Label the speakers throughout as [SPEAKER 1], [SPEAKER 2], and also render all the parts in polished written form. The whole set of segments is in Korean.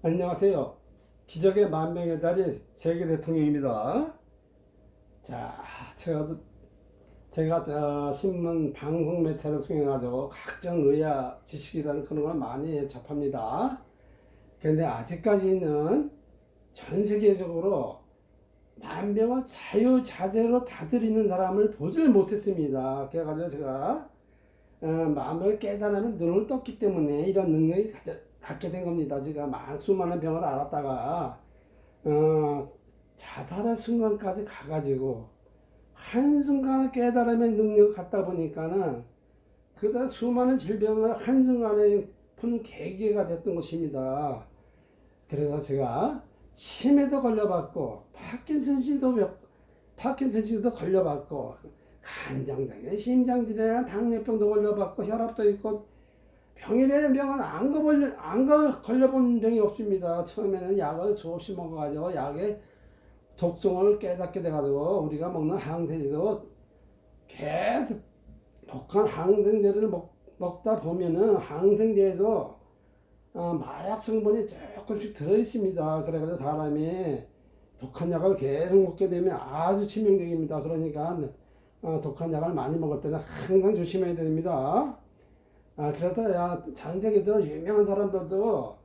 [SPEAKER 1] 안녕하세요. 기적의 만병의 달인 세계 대통령입니다. 자, 제가 신문 방송 매체를 통해가지고 각종 의학 지식이라는 그런 걸 많이 접합니다. 그런데 아직까지는 전 세계적으로 만병을 자유자재로 다스리는 사람을 보질 못했습니다. 그래가지고 제가 마음을 깨달으면 눈을 떴기 때문에 이런 능력이 갖게 된 겁니다. 제가 수많은 병을 앓았다가 자살의 순간까지 가가지고 한순간에 깨달음의 능력을 갖다 보니까는 그다음 수많은 질병을 한순간에 푸는 계기가 됐던 것입니다. 그래서 제가 치매도 걸려봤고 파킨슨씨도 걸려봤고 간장장애, 심장질환, 당뇨병도 걸려봤고 혈압도 있고 병이라는 병은 안 걸려본 병이 없습니다. 처음에는 약을 수없이 먹어가지고 약의 독성을 깨닫게 돼가지고 우리가 먹는 항생제도 계속 독한 항생제를 먹다 보면은 항생제에도 마약 성분이 조금씩 들어있습니다. 그래가지고 사람이 독한 약을 계속 먹게 되면 아주 치명적입니다. 그러니까 독한 약을 많이 먹을 때는 항상 조심해야 됩니다. 그래서 전 세계적으로 유명한 사람들도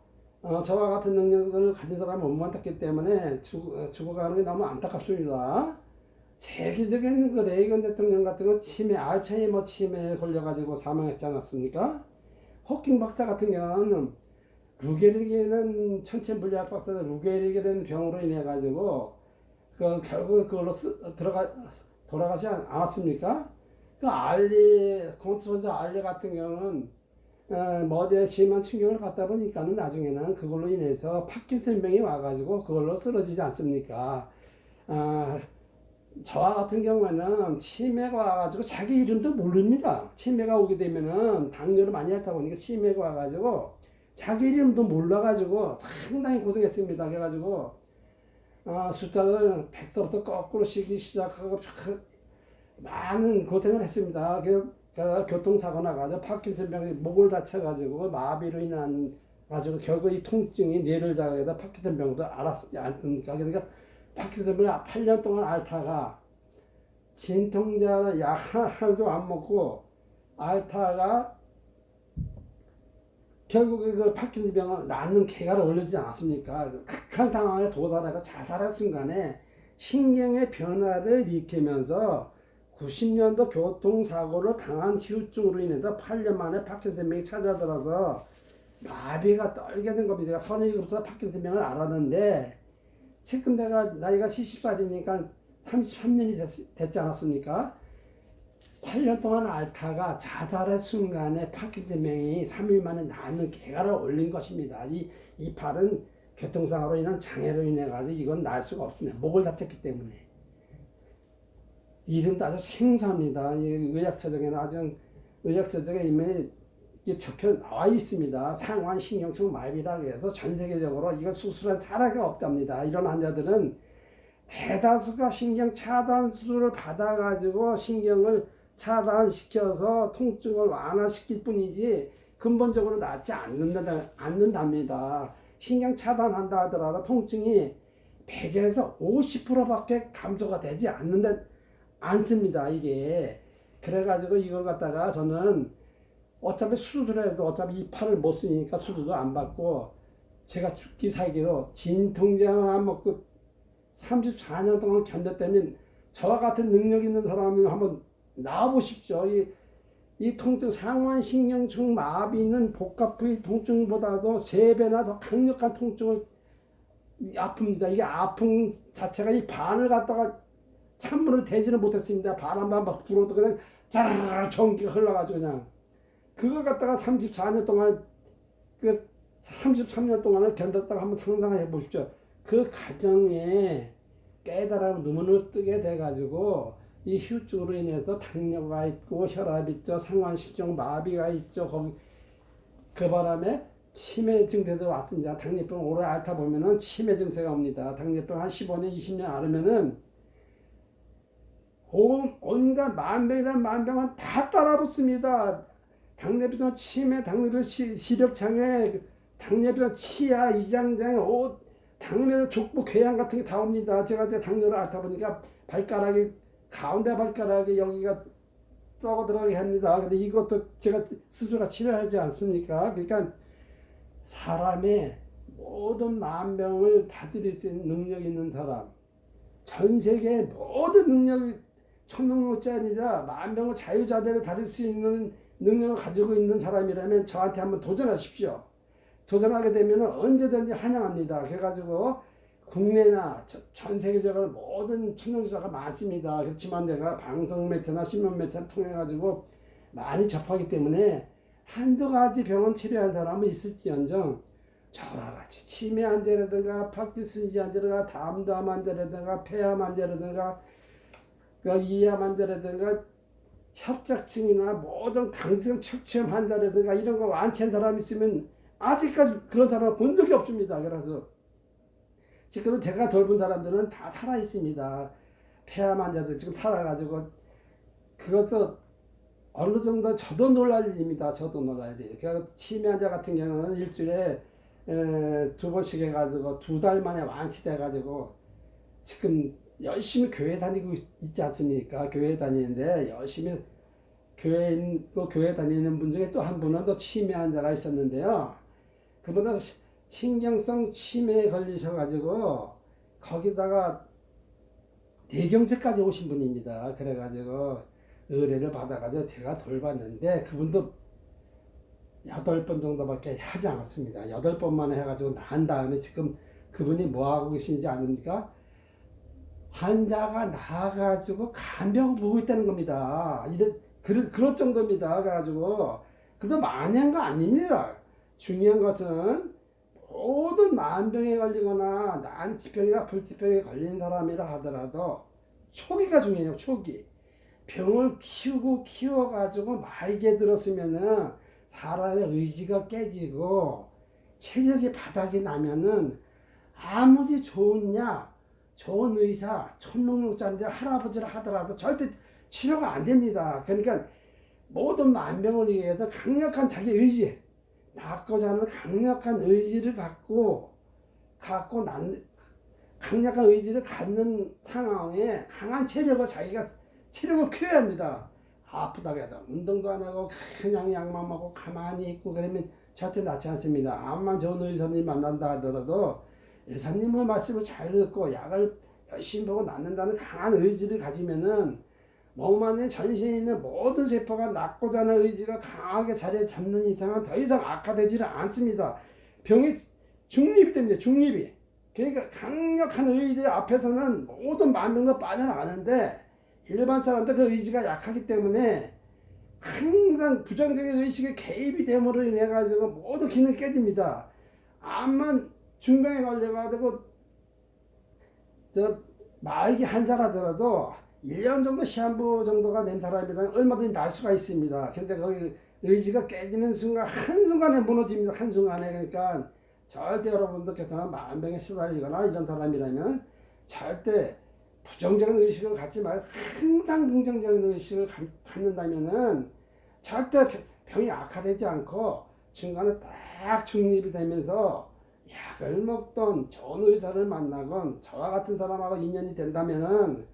[SPEAKER 1] 저와 같은 능력을 가진 사람을 못 만났기 때문에 죽어가는 게 너무 안타깝습니다. 세계적인 그 레이건 대통령 같은 건 알츠하이머 치매에 걸려가지고 사망했지 않았습니까? 호킹 박사 같은 경우는 루게릭이라는 천체물리학 박사는 루게릭이라는 병으로 인해 가지고 결국 그걸로 돌아가지 않았습니까? 그 콘트로즈 알리 같은 경우는 머리에 심한 충격을 받다 보니까는 나중에는 그걸로 인해서 파킨슨병이 와가지고 그걸로 쓰러지지 않습니까? 아, 저와 같은 경우에는 치매가 와가지고 자기 이름도 모릅니다. 치매가 오게 되면은 당뇨를 많이 앓다 보니까 치매가 와가지고 자기 이름도 몰라가지고 상당히 고생했습니다. 그래가지고 숫자를 100서부터 거꾸로 쉬기 시작하고 많은 고생을 했습니다. 제가 교통사고 나가지고 파킨슨병에 목을 다쳐가지고 마비로 인한 가지고 결국 이 통증이 뇌를 자극해서 파킨슨병도 알았지 않습니까? 그러니까 파킨슨병을 8년 동안 앓다가 진통제 약 하나도 안 먹고 앓다가 결국에 그 파킨슨병은 낫는 개가를 올리지 않았습니까? 극한 상황에 도달하가 자살한 순간에 신경의 변화를 일으키면서 90년도 교통사고를 당한 후유증으로 인해서 8년 만에 파킨슨병이 찾아들어서 마비가 떨게 된 겁니다. 37부터 파킨슨병을 알았는데 지금 내가 나이가 70살이니까 33년이 됐지 않았습니까? 8년 동안 앓다가 자살의 순간에 파킨슨병이 3일 만에 낫는 개가를 올린 것입니다. 이 팔은 교통사고로 인한 장애로 인해 가지고 이건 날 수가 없습니다. 목을 다쳤기 때문에. 이름도 아주 생소합니다. 의학서적에 이미 적혀 나와 있습니다. 상완신경통 마비라고 해서 전 세계적으로 이거 수술한 사례가 없답니다. 이런 환자들은 대다수가 신경 차단 수술을 받아가지고 신경을 차단시켜서 통증을 완화시킬 뿐이지 근본적으로 낫지 않는답니다. 신경 차단한다 하더라도 통증이 100에서 50%밖에 감소가 되지 않습니다. 이게 그래가지고 이걸 갖다가 저는 어차피 수술해도 어차피 이 팔을 못 쓰니까 수술도 안 받고 제가 죽기 살기로 진통제만 안 먹고 34년 동안 견뎠다면 저와 같은 능력 있는 사람이 한번 나와보십시오. 이 통증, 상완신경층 마비는 복합부위 통증보다도 3배나 더 강력한 통증을 아픕니다. 이게 아픔 자체가 이 반을 갖다가 찬물을 대지는 못했습니다. 바람만 막 불어도 그냥 짜르르 전기가 흘러가지고 그냥 그걸 갖다가 34년 동안 33년 동안을 견뎠다가 한번 상상해 보십시오. 그 과정에 깨달아 눈을 뜨게 돼가지고 이 후유증으로 인해서 당뇨가 있고 혈압 있죠, 상완신경 마비가 있죠. 그 바람에 치매 증세도 왔습니다. 당뇨병 오래 앓다 보면은 치매 증세가 옵니다. 당뇨병 한 15년, 20년 앓으면은 온갖 만병은 다 따라 붙습니다. 당뇨병, 치매, 당뇨병, 시력장애, 당뇨병 치아, 이장장, 옷, 당뇨 족부 궤양 같은 게 다 옵니다. 제가 당뇨를 앓다 보니까 발가락이 가운데 발가락이 여기가 썩어 들어가게 합니다. 근데 이것도 제가 스스로 치료하지 않습니까? 그러니까 사람의 모든 만병을 다스릴 수 있는 능력 있는 사람, 전 세계 모든 능력이 천능력자니라 만병을 자유자재로 다룰 수 있는 능력을 가지고 있는 사람이라면 저한테 한번 도전하십시오. 도전하게 되면 언제든지 환영합니다. 그래가지고 국내나 전 세계적으로 모든 천능자가 많습니다. 그렇지만 내가 방송 매체나 신문 매체를 통해 가지고 많이 접하기 때문에 한두 가지 병원 치료한 사람은 있을지언정 저와 같이 치매 환자라든가 파킨슨지 환자라든가 담담 환자라든가 폐암 환자라든가 이암 환자라든가 협착증이나 모든 강성 척추염 환자라든가 이런 거 완치한 사람이 있으면 아직까지 그런 사람을 본 적이 없습니다. 그래서 지금 제가 돌본 사람들은 다 살아 있습니다. 폐암 환자들 지금 살아가지고 그것도 어느 정도 저도 놀랄 일입니다. 저도 놀랄 일. 그래서 치매 환자 같은 경우는 일주일에 2번씩 해가지고 2달 만에 완치돼가지고 지금 열심히 교회 다니고 있지 않습니까? 교회 다니는데 열심히 교회 다니는 분 중에 또 한 분은 또 치매 환자가 있었는데요. 그분은 신경성 치매에 걸리셔가지고 거기다가 뇌경색까지 오신 분입니다. 그래가지고 의뢰를 받아가지고 제가 돌봤는데 그분도 8번 정도밖에 하지 않았습니다. 8번만 해가지고 난 다음에 지금 그분이 뭐하고 계신지 아닙니까? 환자가 나가가지고 간병을 보고 있다는 겁니다. 그럴 정도입니다. 그래가지고 그도 많이 한 거 아닙니다. 중요한 것은 모든 만병에 걸리거나 난치병이나 불치병에 걸린 사람이라 하더라도 초기가 중요해요. 초기. 병을 키워가지고 말게 들었으면은 사람의 의지가 깨지고 체력이 바닥이 나면은 아무리 좋은 약, 좋은 의사, 천능력자인데 할아버지라 하더라도 절대 치료가 안 됩니다. 그러니까 모든 만병을 위해서 강력한 자기 의지, 낫고자 하는 강력한 의지를 강력한 의지를 갖는 상황에 강한 체력을 키워야 합니다. 아프다고 해도 운동도 안 하고 그냥 약만 먹고 가만히 있고 그러면 절대 낫지 않습니다. 암만 좋은 의사님 만난다 하더라도 의사님의 말씀을 잘 듣고 약을 열심히 보고 낫는다는 강한 의지를 가지면은 몸 안에 전신에 있는 모든 세포가 낫고자 하는 의지가 강하게 자리에 잡는 이상은 더 이상 악화되지를 않습니다. 병이 중립이 됩니다. 중립이. 그러니까 강력한 의지 앞에서는 모든 만병도 빠져나가는데 일반 사람들 그 의지가 약하기 때문에 항상 부정적인 의식에 개입이 됨으로 인해 가지고 모든 기능이 깨집니다. 암만 중병에 걸려가지고 말기 환자라더라도 1년 정도 시한부 정도가 된 사람이라면 얼마든지 날 수가 있습니다. 근데 거기 의지가 깨지는 순간 한순간에 무너집니다. 한순간에. 그러니까 절대 여러분들께서는 만병에 시달리거나 이런 사람이라면 절대 부정적인 의식을 갖지 말고 항상 긍정적인 의식을 갖는다면은 절대 병이 악화되지 않고 중간에 딱 중립이 되면서 약을 먹던 좋은 의사를 만나건 저와 같은 사람하고 인연이 된다면은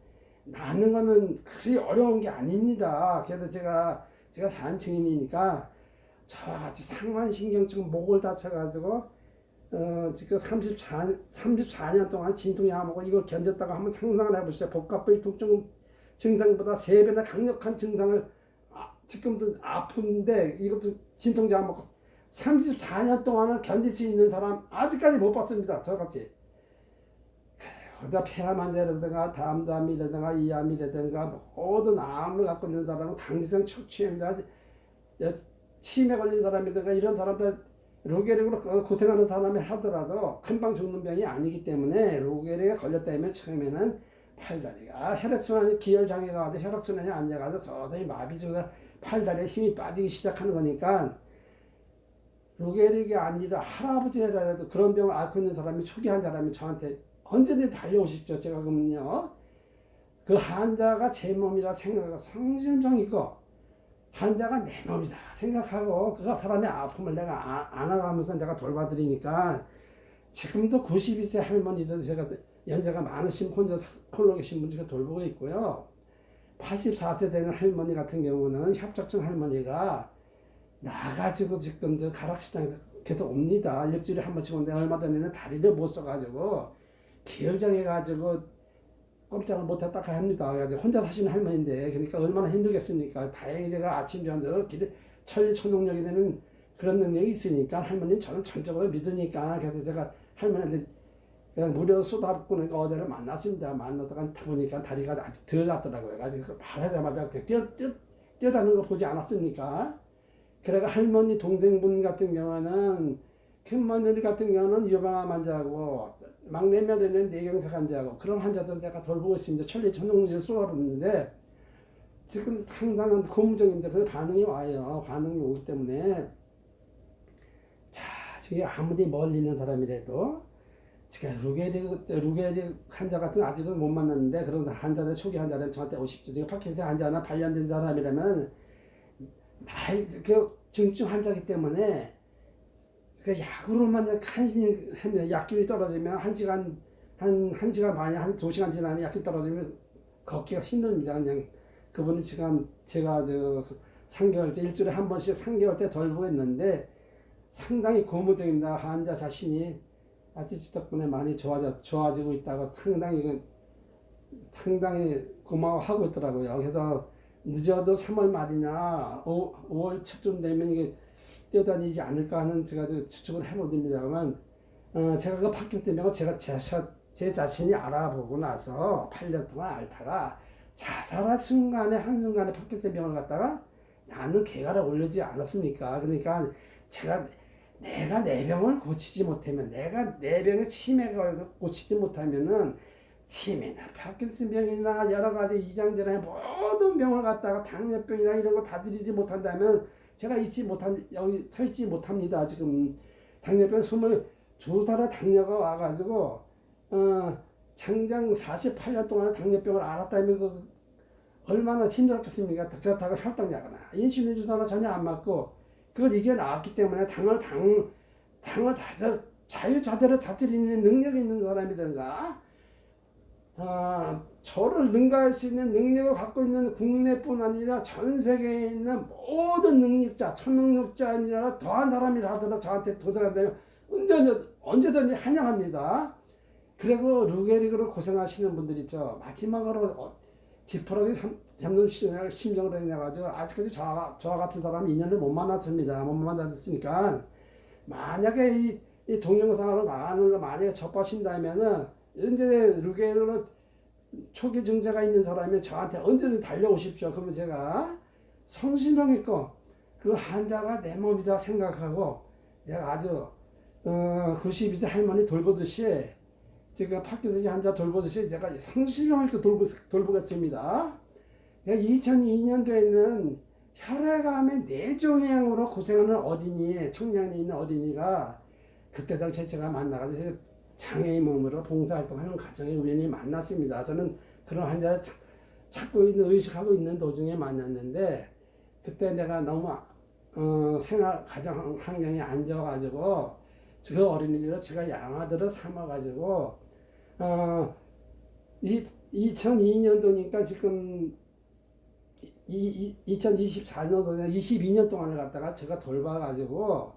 [SPEAKER 1] 낫는 거는 그리 어려운 게 아닙니다. 그래도 제가 산 증인이니까 저와 같이 상만신경증 목을 다쳐가지고 지금 34년 동안 진통약 먹고 이걸 견뎠다고 한번 상상을 해보시죠. 복합부위 통증 증상보다 3배나 강력한 증상을 지금도 아픈데 이것도 진통약 먹고 34년 동안은 견딜 수 있는 사람 아직까지 못 봤습니다. 저같이. 거기다 폐암 환자라든가 담담이라든가 이암이라든가 모든 암을 갖고 있는 사람은 강기성 척추염이나 치매 걸린 사람이라든가 이런 사람들 로게릭으로 고생하는 사람이 하더라도 금방 죽는 병이 아니기 때문에 로게릭에 걸렸다면 처음에는 팔다리가 혈액순환이 기혈장애가 와도 혈액순환이 안 돼가지고 서서히 마비돼서 팔다리에 힘이 빠지기 시작하는 거니까 로게릭이 아니라 할아버지라도 그런 병을 앓고 있는 사람이 초기 환자라면 저한테 언제든지 달려오십시오. 제가 그러면요 그 환자가 제 몸이라 생각하고 성심성 있고 환자가 내 몸이다 생각하고 그 사람의 아픔을 내가 안아가면서 내가 돌봐드리니까 지금도 92세 할머니들 제가 연세가 많으신 혼자 홀로 계신 분 제가 돌보고 있고요. 84세 되는 할머니 같은 경우는 협착증 할머니가 나가지고 지금 저 가락시장에서 계속 옵니다. 일주일에 한 번씩 오는데 얼마 전에는 다리를 못 써가지고 기혈장해가지고 꼼짝을 못했다 합니다. 혼자 사시는 할머니인데 그러니까 얼마나 힘들겠습니까. 다행히 내가 아침 저녁 천리천동력이라는 그런 능력이 있으니까 할머니는 저는 전적으로 믿으니까 그래서 제가 할머니한테 그냥 무료 수다분니까 어제를 만났습니다. 만나다가 보니까 다리가 아직 덜 났더라고요. 아직 말하자마자 뛰어다니는 거 보지 않았습니까? 그래가 할머니 동생분 같은 경우는 큰 며느리 같은 경우는 유방암 환자하고 막내 며느리는 뇌경색 환자하고 그런 환자들 내가 돌보고 있습니다. 천리천동력을 쏟아붓는데 지금 상당한 고무적인데 그 반응이 와요. 반응이 오기 때문에 자, 저게 아무리 멀리 있는 사람이라도 지금 루게리 환자 같은 거 아직은 못 만났는데 그런 환자들 초기 환자라면 저한테 오십시오. 지금 파킨슨 환자나 관련된 사람이라면 그 중증 환자이기 때문에 그 약으로만 간신히 하면 약균이 떨어지면 한 시간 만에 한 2시간 지나면 약균 떨어지면 걷기가 힘듭니다. 그냥 그분은 지금 제가 저 3개월째 일주일에 한 번씩 3개월째 돌보겠는데 상당히 고무적입니다. 환자 자신이 아저씨 덕분에 많이 좋아지고 있다고 상당히 고마워하고 있더라고요. 그래서 늦어도 3월 말이나 5월 초쯤 되면 이게 뛰어다니지 않을까 하는 제가 추측을 해봅니다만, 제가 그 파킨슨병을 제 자신이 알아보고 나서 8년 동안 앓다가 자살할 순간에 한순간에 파킨슨병을 갖다가 나는 개가를 올리지 않았습니까? 그러니까 내가 내 병을 고치지 못하면, 내가 내 병의 치매가 고치지 못하면은 치매나 파킨슨병이나 여러 가지 이장질환 모든 병을 갖다가 당뇨병이나 이런 거 다 들이지 못한다면 제가 여기 서 있지 못합니다. 지금 당뇨병 22살에 당뇨가 와가지고 장장 48년 동안 당뇨병을 앓았다면 그 얼마나 힘들었겠습니까? 그렇다고 혈당약이나 인슐린 주사나 전혀 안 맞고 그걸 이겨 나왔기 때문에 당을 자유자재로 다스리는 능력이 있는 사람이든가 저를 능가할 수 있는 능력을 갖고 있는 국내뿐 아니라 전 세계에 있는 모든 능력자, 초능력자 아니라 더한 사람이라 하더라도 저한테 도전한다면 언제든지 환영합니다. 그리고 루게릭으로 고생하시는 분들 있죠. 마지막으로 지푸라기 잡는 심정으로 해가지고 아직까지 저와 같은 사람이 인연을 못 만났습니다. 못 만났으니까 만약에 이 동영상으로 나가는 거 만약에 접하신다면은 언제 루게릭으로 초기 증세가 있는 사람이 저한테 언제든 달려오십시오. 그러면 제가 성심성 있고 그 환자가 내 몸이다 생각하고 내가 아주 92세 할머니 돌보듯이 제가 파킨슨 환자 돌보듯이 제가 성심성 있게 돌보겠습니다. 2002년도에는 혈액암의 뇌종양으로 고생하는 어린이, 청량리에 있는 어린이가 그때 당시에 제가 만나가지고 장애인 몸으로 봉사활동하는 과정에 우연히 만났습니다. 저는 그런 환자를 찾고 있는, 의식하고 있는 도중에 만났는데 그때 내가 너무 가정 환경이 안 좋아가지고 그 어린이를 제가 양아들을 삼아가지고 2002년도니까 지금 2024년도에 22년 동안을 갖다가 제가 돌봐가지고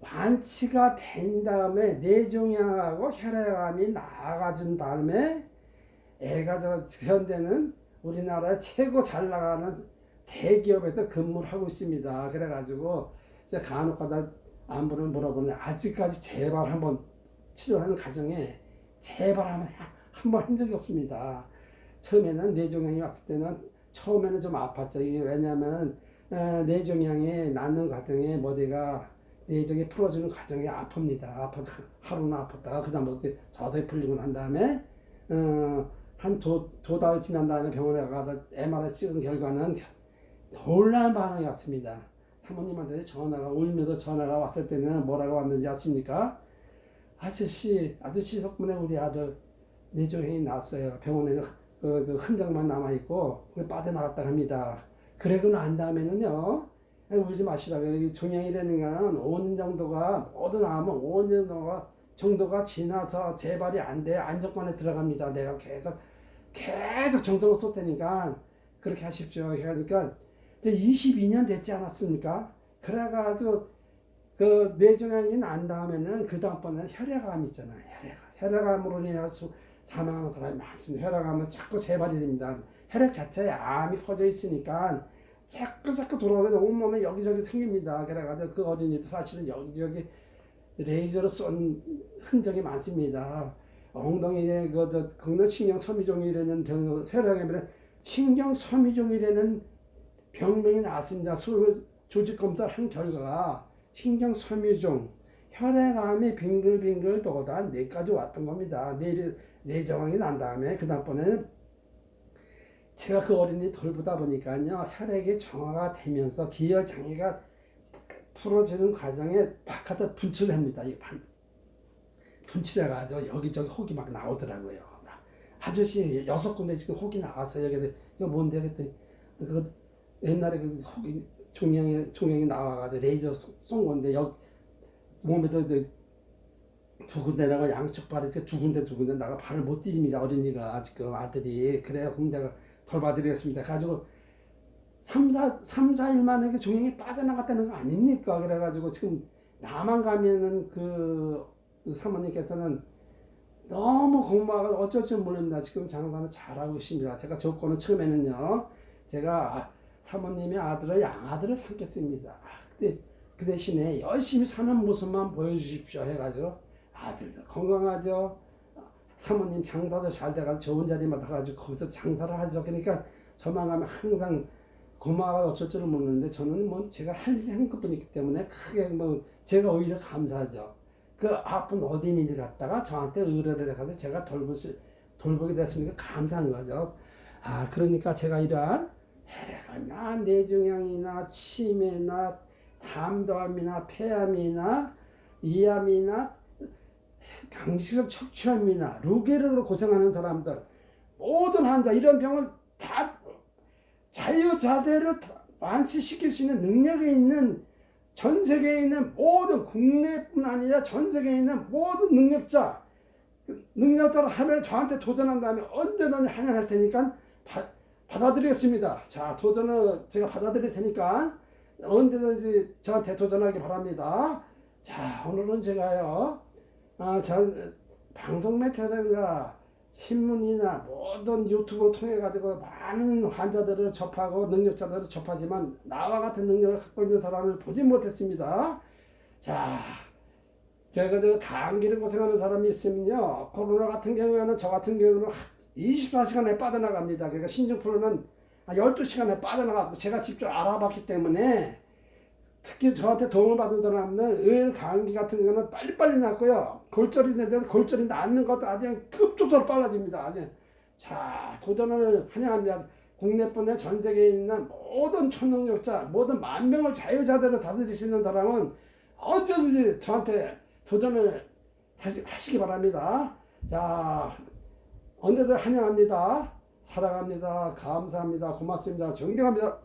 [SPEAKER 1] 완치가 된 다음에 뇌종양하고 혈액암이 나아가준 다음에 애가 현대는 우리나라에 최고 잘 나가는 대기업에서 근무를 하고 있습니다. 그래가지고 제가 간혹가다 안부를 물어보는데 아직까지 제발 한번 치료하는 과정에 제발 한번 한 적이 없습니다. 처음에는 뇌종양이 왔을 때는 처음에는 좀 아팠죠. 이게 왜냐하면 뇌종양이 낫는 과정에 머리가 뇌종이 풀어주는 과정이 아픕니다. 하루나 아팠다가 그 다음부터 서서히 풀리고 난 다음에 한 두 달 지난 다음에 병원에 가서 MRI 찍은 결과는 놀라운 반응이 왔습니다. 사모님한테 울면서 전화가 왔을 때는 뭐라고 왔는지 아십니까? 아저씨 덕분에 우리 아들 뇌종양이 났어요. 병원에 그 흔적만 남아있고 빠져나갔다 합니다. 그러고 난 다음에는요, 울지 마시라고. 종양이라는 건 5년 정도가, 모든 암은 5년 정도가 지나서 재발이 안 돼. 안정권에 들어갑니다. 내가 계속 정성을 쏟다니까 그렇게 하십시오. 그러니까 이제 22년 됐지 않았습니까? 그래가지고 그 뇌종양이 난 다음에는 그 다음번에는 혈액암 있잖아요. 혈액암으로 인해서 사망하는 사람이 많습니다. 혈액암은 자꾸 재발이 됩니다. 혈액 자체에 암이 퍼져 있으니까 자꾸 돌아오는데 온몸에 여기저기 생깁니다. 그래가지고 그 어린이도 사실은 여기저기 레이저로 쏜 흔적이 많습니다. 엉덩이에 그 경락신경 섬유종이라는 병, 혈액암에는 신경 섬유종이라는 병명이 나왔습니다. 조직 검사를 한 결과가 신경 섬유종, 혈액암이 빙글빙글 도다 4가지 왔던 겁니다. 뇌종양이 난 다음에 그 다음번에는 제가 그 어린이 돌보다 보니까요, 혈액이 정화가 되면서 기혈 장애가 풀어지는 과정에 막 하다 분출합니다. 분출해가지고 여기저기 혹이 막 나오더라고요. 아저씨 6군데 지금 혹이 나왔어요. 이거 뭔데? 그랬더니 그거 옛날에 그 혹이 종양이 나와가지고 레이저 쏜 건데 여기 몸에도 두 군데라고 양쪽 발에 두 군데 나가 발을 못 디딥니다. 어린이가 지금 아들이. 그래요. 그럼 내가 돌봐드리겠습니다. 가지고 3-4일 만에 그 종양이 빠져나갔다는 거 아닙니까? 그래가지고 지금 나만 가면은 그 사모님께서는 너무 고마워서 어쩔 줄 모릅니다. 지금 장사는 잘하고 계십니다. 제가 조건은 처음에는요, 제가 사모님의 아들을 양아들을 삼겠습니다. 그 대신에 열심히 사는 모습만 보여주십시오 해가지고 아들도 건강하죠. 사모님 장사도 잘 돼가지고 좋은 자리 맡아가지고 거기서 장사를 하죠. 그러니까 저만 가면 항상 고마워서 어쩔 줄을 모르는데 저는 뭐 제가 할 일이 한것뿐 있기 때문에 크게 뭐 제가 오히려 감사하죠. 그 아픈 어린이를 갖다가 저한테 의뢰를 해가지고 제가 돌보게 됐으니까 감사한 거죠. 그러니까 제가 이러한 혈액암이나 뇌종양이나 치매나 담도암이나 폐암이나 이암이나 강식성 척추암이나 루게르로 고생하는 사람들 모든 환자 이런 병을 다 자유자재로 완치시킬 수 있는 능력이 있는 전 세계에 있는 모든 국내뿐 아니라 전 세계에 있는 모든 능력자를 하면 저한테 도전한다면 언제든지 환영할 테니까 받아들이겠습니다. 자, 도전을 제가 받아들일 테니까 언제든지 저한테 도전하기 바랍니다. 자, 오늘은 제가요, 방송 매체라든가 신문이나 모든 유튜브를 통해 가지고 많은 환자들을 접하고 능력자들을 접하지만 나와 같은 능력을 갖고 있는 사람을 보지 못했습니다. 자, 제가 감기를 고생하는 사람이 있으면요, 코로나 같은 경우에는 저 같은 경우는 24시간에 빠져나갑니다. 그러니까 신종플루는 12시간에 빠져나가고 제가 직접 알아봤기 때문에 특히 저한테 도움을 받은 사람은 의외로 감기 같은 경우는 빨리빨리 낫고요. 골절이 되는데 골절이 낫는 것도 아주 급속도로 빨라집니다. 아주. 자, 도전을 환영합니다. 국내뿐에 전 세계에 있는 모든 초능력자, 모든 만병을 자유자재로 다스릴 수 있는 사람은 언제든지 저한테 도전을 하시기 바랍니다. 자, 언제든 환영합니다. 사랑합니다. 감사합니다. 고맙습니다. 존경합니다.